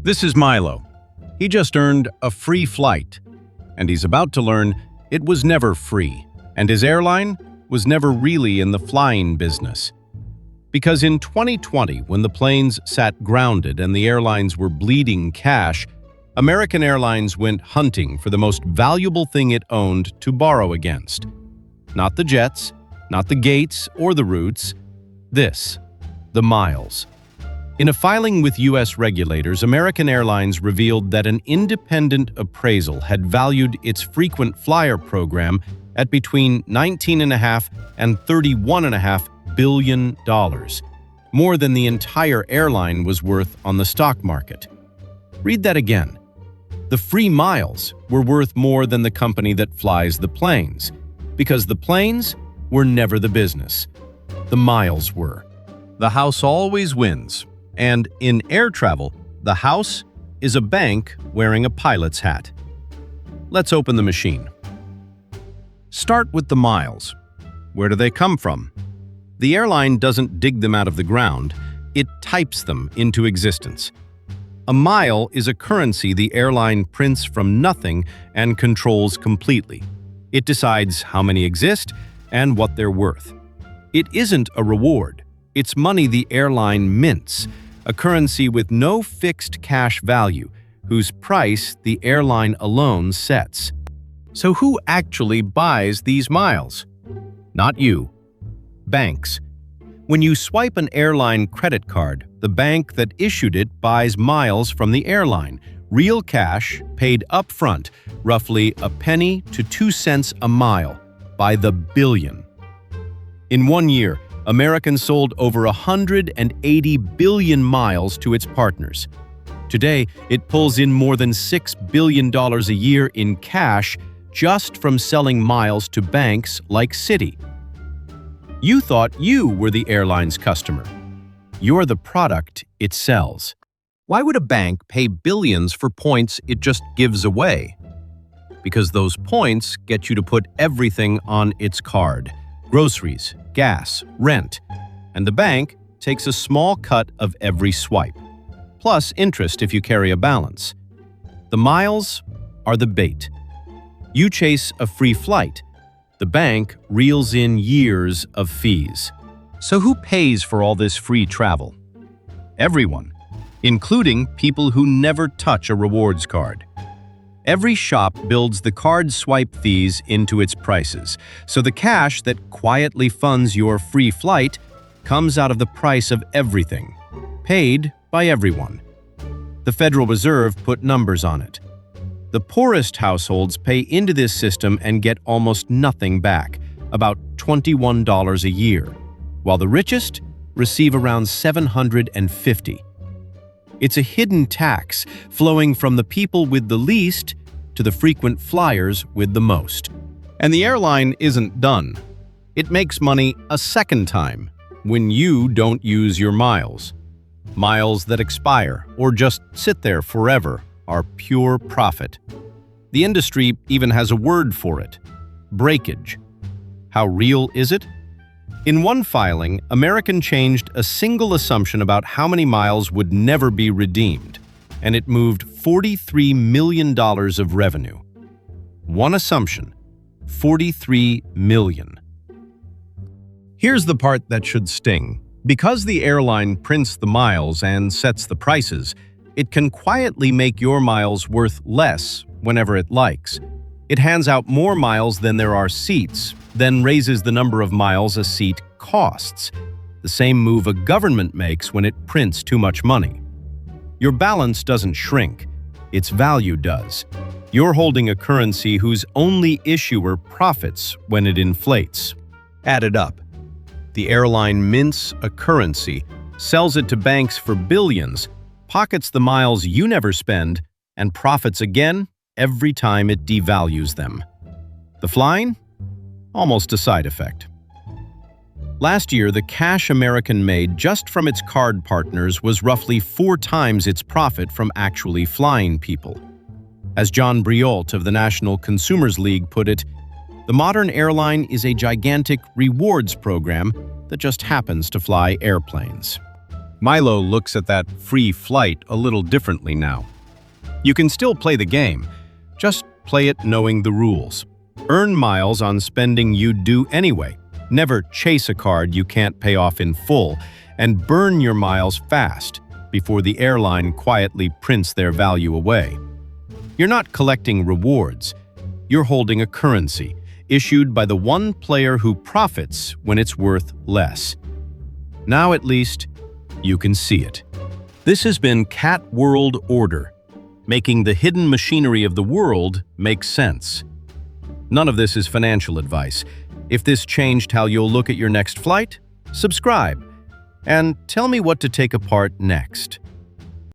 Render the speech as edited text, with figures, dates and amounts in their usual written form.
This is Milo. He just earned a free flight, and he's about to learn it was never free, and his airline was never really in the flying business. Because in 2020, when the planes sat grounded and the airlines were bleeding cash, American Airlines went hunting for the most valuable thing it owned to borrow against. Not the jets, not the gates or the routes, the miles. In a filing with U.S. regulators, American Airlines revealed that an independent appraisal had valued its frequent flyer program at between $19.5 and $31.5 billion, more than the entire airline was worth on the stock market. Read that again. The free miles were worth more than the company that flies the planes, because the planes were never the business. The miles were. The house always wins. And in air travel, the house is a bank wearing a pilot's hat. Let's open the machine. Start with the miles. Where do they come from? The airline doesn't dig them out of the ground, it types them into existence. A mile is a currency the airline prints from nothing and controls completely. It decides how many exist and what they're worth. It isn't a reward. It's money the airline mints, a currency with no fixed cash value, whose price the airline alone sets. So who actually buys these miles? Not you. Banks. When you swipe an airline credit card, the bank that issued it buys miles from the airline, real cash paid up front, roughly a penny to 2 cents a mile, by the billion. In 1 year, American sold over 180 billion miles to its partners. Today, it pulls in more than $6 billion a year in cash just from selling miles to banks like Citi. You thought you were the airline's customer. You're the product it sells. Why would a bank pay billions for points it just gives away? Because those points get you to put everything on its card: groceries, gas, rent, and the bank takes a small cut of every swipe, plus interest if you carry a balance. The miles are the bait. You chase a free flight. The bank reels in years of fees. So who pays for all this free travel? Everyone, including people who never touch a rewards card. Every shop builds the card swipe fees into its prices, so the cash that quietly funds your free flight comes out of the price of everything, paid by everyone. The Federal Reserve put numbers on it. The poorest households pay into this system and get almost nothing back, about $21 a year, while the richest receive around $750. It's a hidden tax flowing from the people with the least to the frequent flyers with the most. And the airline isn't done. It makes money a second time when you don't use your miles. Miles that expire or just sit there forever are pure profit. The industry even has a word for it: breakage. How real is it? In one filing, American changed a single assumption about how many miles would never be redeemed, and it moved $43 million of revenue. One assumption, $43 million. Here's the part that should sting. Because the airline prints the miles and sets the prices, it can quietly make your miles worth less whenever it likes. It hands out more miles than there are seats, then raises the number of miles a seat costs, the same move a government makes when it prints too much money. Your balance doesn't shrink, its value does. You're holding a currency whose only issuer profits when it inflates. Add it up. The airline mints a currency, sells it to banks for billions, pockets the miles you never spend, and profits again every time it devalues them. The flying? Almost a side effect. Last year, the cash American made just from its card partners was roughly 4 times its profit from actually flying people. As John Briault of the National Consumers League put it, the modern airline is a gigantic rewards program that just happens to fly airplanes. Milo looks at that free flight a little differently now. You can still play the game, just play it knowing the rules. Earn miles on spending you'd do anyway. Never chase a card you can't pay off in full, and burn your miles fast before the airline quietly prints their value away. You're not collecting rewards. You're holding a currency issued by the one player who profits when it's worth less. Now at least, you can see it. This has been Cat World Order, making the hidden machinery of the world make sense. None of this is financial advice. If this changed how you'll look at your next flight, subscribe and tell me what to take apart next.